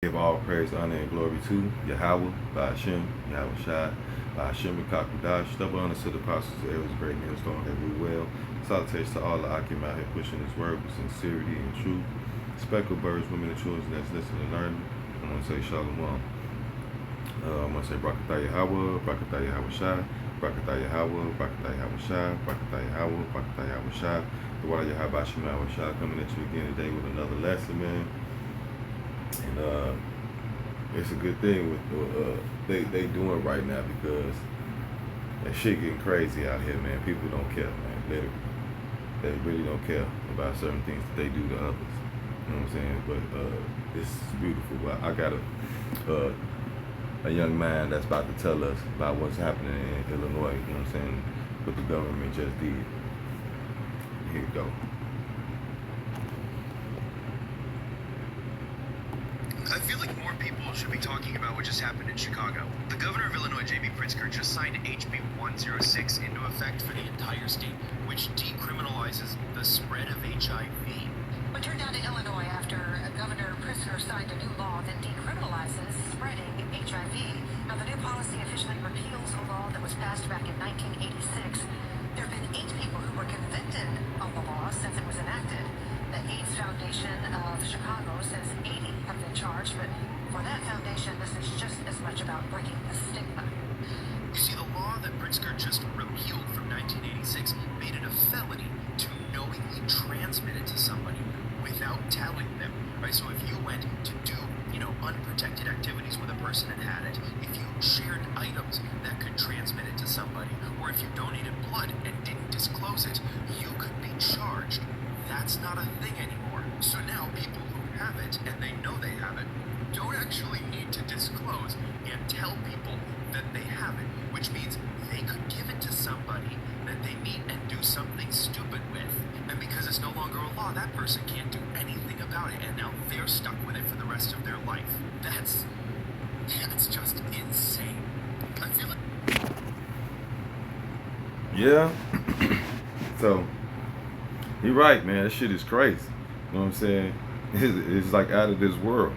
Give all praise, honor, and glory to Yahweh, by Hashem, Yahweh Shai, by Hashem, Kakudash, double honor to the apostles, the elders, great men, stone that rule well. Salutations to all the Akim out here pushing his word with sincerity and truth. Speckled birds, women, and children that's listening and learning. I'm going to say Shalom. I'm going to say Brakatah Yahweh, Brakatah Yahweh Shai, Brakatah Yahweh, Brakatah Yahweh Shai, Brakatah Yahweh, Brakatah Yahweh Shai. The water Yahweh Hashem, Yahweh Shai, coming at you again today with another lesson, man. And it's a good thing with they doing right now because that shit getting crazy out here, man. People don't care, man. Literally, they really don't care about certain things that they do to others. You know what I'm saying? But this is beautiful. But I got a young man that's about to tell us about what's happening in Illinois. You know what I'm saying? What the government just did. Here we go. I feel like more people should be talking about what just happened in Chicago. The governor of Illinois, J.B. Pritzker, just signed HB 106 into effect for the entire state, which decriminalizes the spread of HIV. We turned down to Illinois after Governor Pritzker signed a new law that decriminalizes spreading HIV. Now, the new policy officially repeals a law that was passed back in 1986. There have been 8 people who were convicted of the law since it was enacted. The AIDS Foundation of Chicago says 80 have been charged, but for that foundation, this is just as much about breaking the stigma. You see, the law that Pritzker just repealed from 1986 made it a felony to knowingly transmit it to somebody without telling them, right? So if you went to do, unprotected activities with a person and had it, if you shared items that could transmit it to somebody, or if you donated blood and didn't disclose it, you could be charged. That's not a thing anymore. So now people who have it, and they know they have it, don't actually need to disclose and tell people that they have it, which means they could give it to somebody that they meet and do something stupid with. And because it's no longer a law, that person can't do anything about it, and now they're stuck with it for the rest of their life. That's just insane. I feel like... Yeah. So, you're right, man. That shit is crazy. You know what I'm saying? It's like out of this world.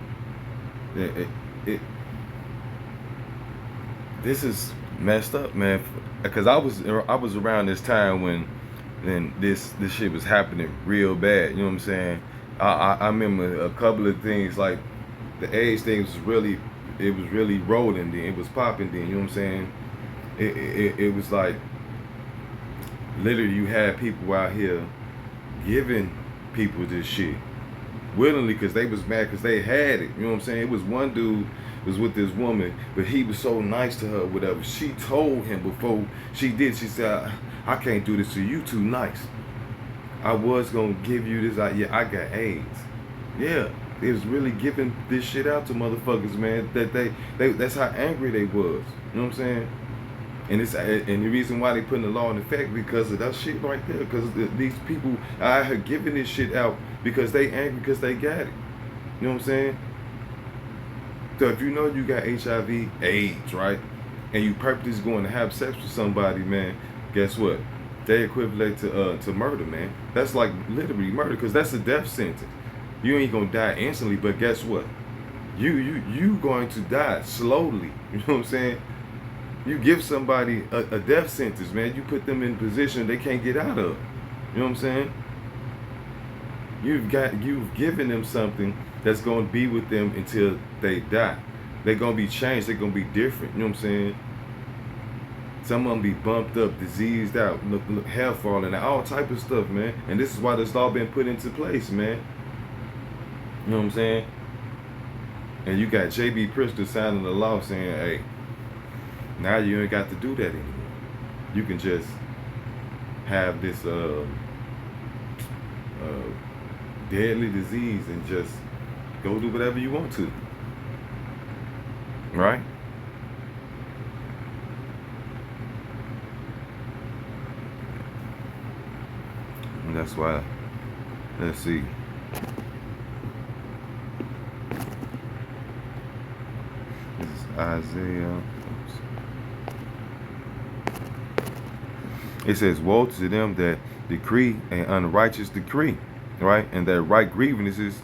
This is messed up, man. Because I was around this time when this shit was happening real bad. You know what I'm saying? I remember a couple of things like the AIDS thing was really rolling then. It was popping then. You know what I'm saying? It was like literally you had people out here giving people this shit willingly because they was mad because they had it. You know what I'm saying? It was one dude was with this woman, but he was so nice to her, whatever. She told him before she did, she said, I can't do this to you, too nice. I was gonna give you this, yeah, I got AIDS. Yeah, it was really giving this shit out to motherfuckers, man. That they that's how angry they was. You know what I'm saying? And the reason why they putting the law in effect because of that shit right there. Because these people I had given this shit out because they angry because they got it. You know what I'm saying? So if you know you got HIV, AIDS, right, and you purposely going to have sex with somebody, man, guess what? They equivalent to murder, man. That's like literally murder because that's a death sentence. You ain't gonna die instantly, but guess what? You going to die slowly. You know what I'm saying? You give somebody a death sentence, man. You put them in a position they can't get out of. You know what I'm saying? You've given them something that's going to be with them until they die. They're going to be changed. They're going to be different. You know what I'm saying? Some of them be bumped up, diseased out, hair falling out, all type of stuff, man. And this is why this law been put into place, man. You know what I'm saying? And you got J.B. Pritzker signing the law saying, hey, now you ain't got to do that anymore. You can just have this deadly disease and just go do whatever you want to. Right? And that's why, let's see. This is Isaiah. It says, woe to them that decree an unrighteous decree, right? And that right grievousness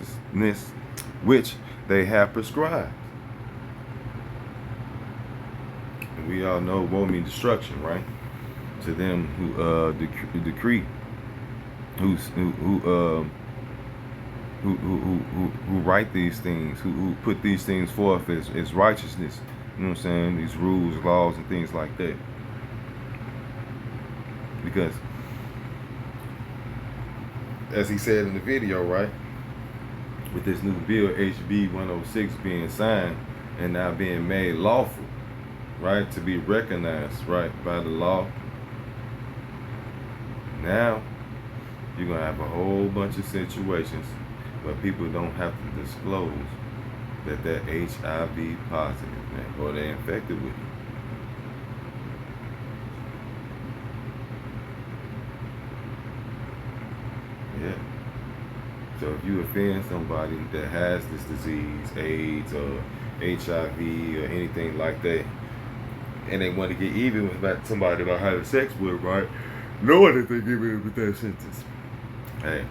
which they have prescribed. And we all know woe means destruction, right? To them who decree, who write these things, who put these things forth as righteousness. You know what I'm saying? These rules, laws, and things like that. Because, as he said in the video, right, with this new bill, HB 106, being signed and now being made lawful, right, to be recognized, right, by the law, now you're going to have a whole bunch of situations where people don't have to disclose that they're HIV positive, man, or they're infected with it. Yeah. So if you offend somebody that has this disease, AIDS or HIV or anything like that, and they want to get even with somebody about having sex with, right, knowing that they give it with that sentence, hey,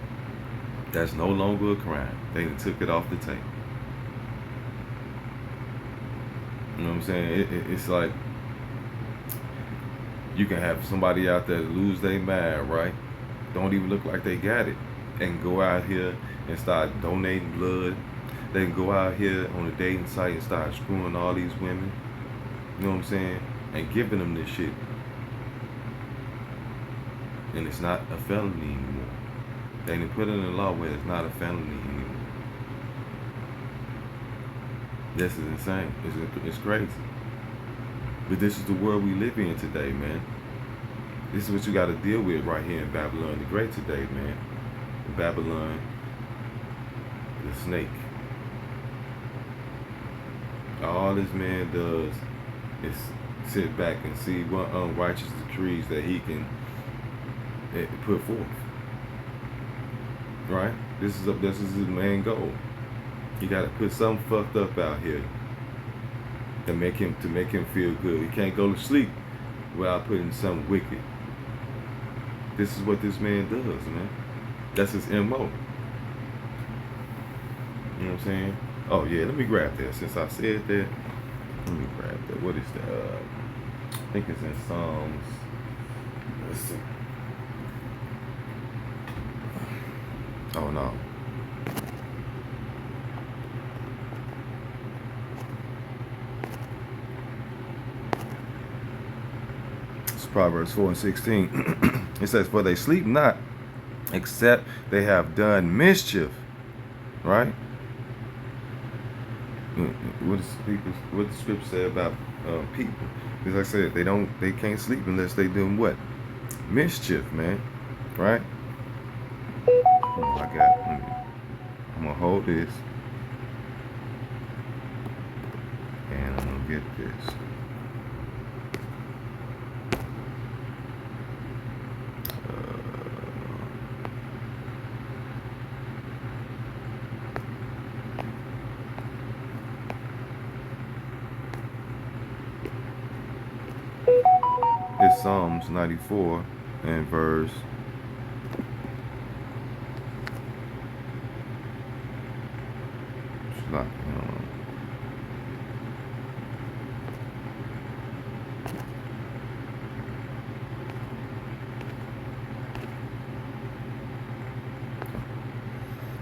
that's no longer a crime. They took it off the table. You know what I'm saying? It's like you can have somebody out there lose their mind, right? Don't even look like they got it, and go out here and start donating blood. They can go out here on a dating site and start screwing all these women. You know what I'm saying? And giving them this shit. And it's not a felony anymore. They didn't put it in the law where it's not a felony anymore. This is insane. It's crazy. But this is the world we live in today, man. This is what you got to deal with right here in Babylon the Great today, man. Babylon, the snake. All this man does is sit back and see what unrighteous decrees that he can put forth. Right? This is his main goal. He got to put something fucked up out here to make him feel good. He can't go to sleep without putting something wicked. This is what this man does, man. That's his MO. You know what I'm saying? Oh yeah, let me grab that. Since I said that, let me grab that. What is that? I think it's in Psalms. Let's see. Oh no. It's Proverbs 4:16. It says, "For they sleep not, except they have done mischief." Right? What the scripture say about people? Because like I said, they can't sleep unless they doing what? Mischief, man. Right? I'm gonna hold this, and I'm gonna get this. It's Psalms 94 and verse.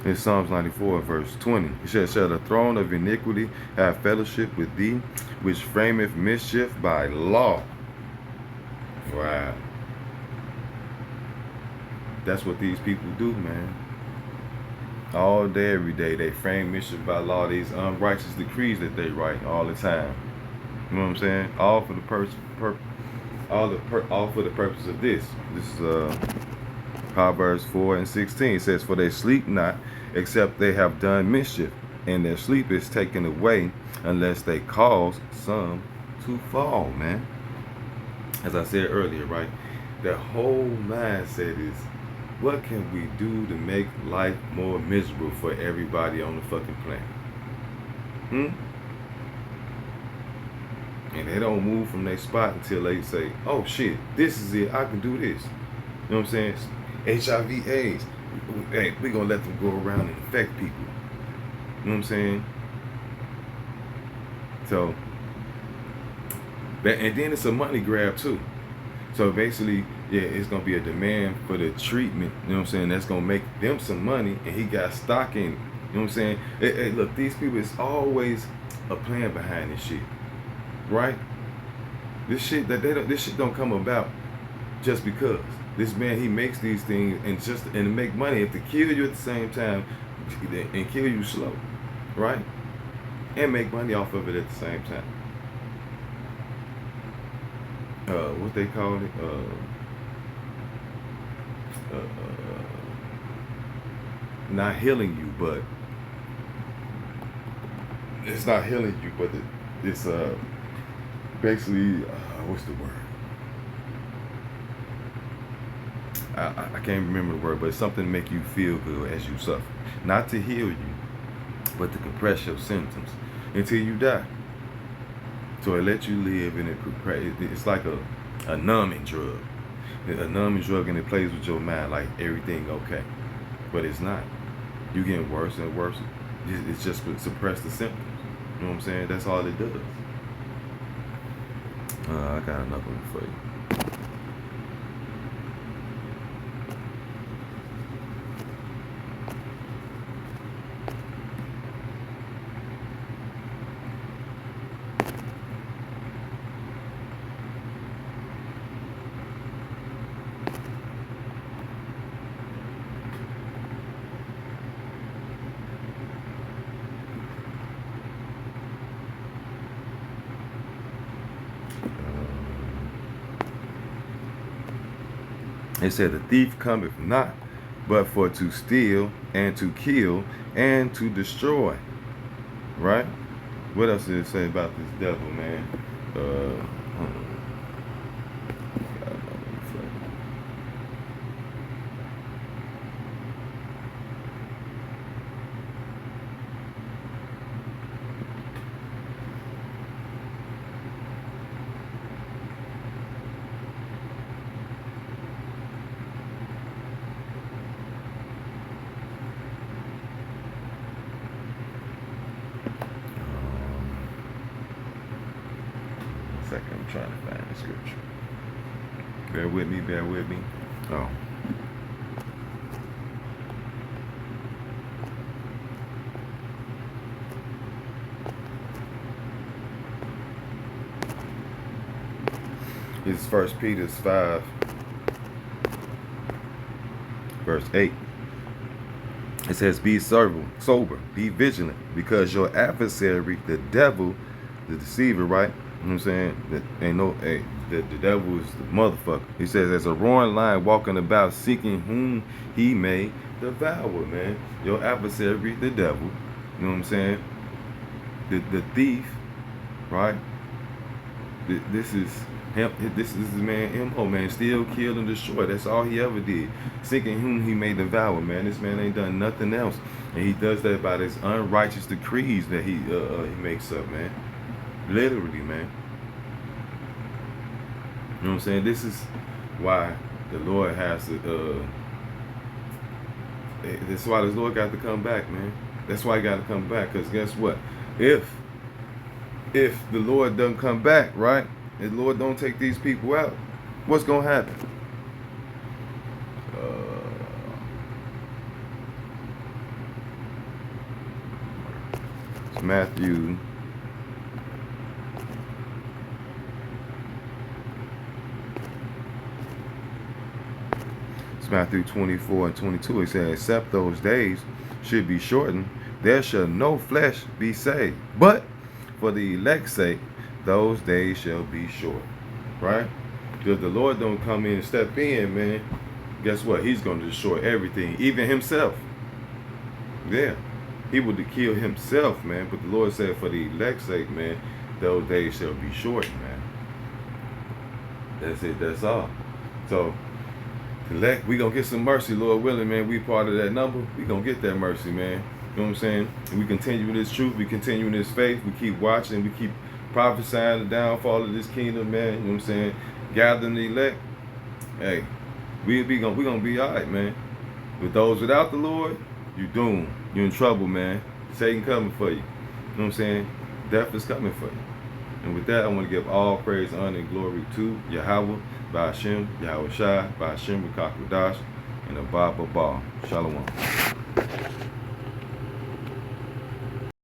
It's Psalms 94, verse 20. It says, "Shall the throne of iniquity have fellowship with thee, which frameth mischief by law?" Wow. That's what these people do, man. All day, every day, they frame mischief by law, these unrighteous decrees that they write all the time. You know what I'm saying? All for the purpose of this. This is Proverbs 4:16. It says, "For they sleep not, except they have done mischief, and their sleep is taken away, unless they cause some to fall," man. As I said earlier, right? The whole mindset is, what can we do to make life more miserable for everybody on the fucking planet? And they don't move from their spot until they say, "Oh shit, this is it. I can do this." You know what I'm saying? HIV, AIDS. Hey, we're gonna let them go around and infect people. You know what I'm saying? So, and then it's a money grab too. So basically, yeah, it's gonna be a demand for the treatment. You know what I'm saying? That's gonna make them some money, and he got stock in it. You know what I'm saying? Hey, look, these people, it's always a plan behind this shit, right? This shit this shit don't come about just because this man, he makes these things and to make money, and to kill you at the same time and kill you slow, right? And make money off of it at the same time. What they call it? Not healing you, but it's not healing you, but it's basically what's the word? I can't remember the word, but it's something to make you feel good as you suffer, not to heal you, but to compress your symptoms until you die. So it lets you live, and it's like a numbing drug. A numbing drug, and it plays with your mind like everything okay. But it's not. You're getting worse and worse. It's just to suppress the symptoms. You know what I'm saying? That's all it does. I got another one for you. It said, the thief cometh not, but for to steal and to kill and to destroy. Right? What else did it say about this devil, man? Second, I'm trying to find the scripture. Bear with me, bear with me. Oh. It's 1 Peter 5, verse 8. It says, be sober, be vigilant, because your adversary, the devil, the deceiver, right? You know what I'm saying? That ain't no, hey, the devil is the motherfucker. He says, as a roaring lion walking about, seeking whom he may devour, man. Your adversary, the devil. You know what I'm saying? The thief, right? This is him. This is the man, M.O., man. Steal, kill, and destroy. That's all he ever did. Seeking whom he may devour, man. This man ain't done nothing else. And he does that by his unrighteous decrees that he makes up, man. Literally, man. You know what I'm saying? This is why the Lord has to, that's why the Lord got to come back, man. That's why he got to come back. Because guess what? If the Lord doesn't come back, right? If the Lord don't take these people out, what's going to happen? It's Matthew. It's Matthew 24 and 22. It says, except those days should be shortened, there shall no flesh be saved. But for the elect's sake, those days shall be short. Right? Because the Lord don't come in and step in, man, guess what? He's going to destroy everything, even himself. Yeah. He would kill himself, man. But the Lord said, for the elect's sake, man, those days shall be short, man. That's it. That's all. So, elect, we going to get some mercy, Lord willing, man. We part of that number. We going to get that mercy, man. You know what I'm saying? And we continue in this truth. We continue in this faith. We keep watching. We keep prophesying the downfall of this kingdom, man. You know what I'm saying? Gathering the elect. Hey, we're gonna be all right, man. With those without the Lord, you're doomed. You're in trouble, man. Satan coming for you. You know what I'm saying? death is coming for you. And with that, I want to give all praise, honor, and glory to Yahweh, Ba'ashem, Yahweh Shai, Ba'ashem, Rakakwadash, and Abba Babal. Shalom.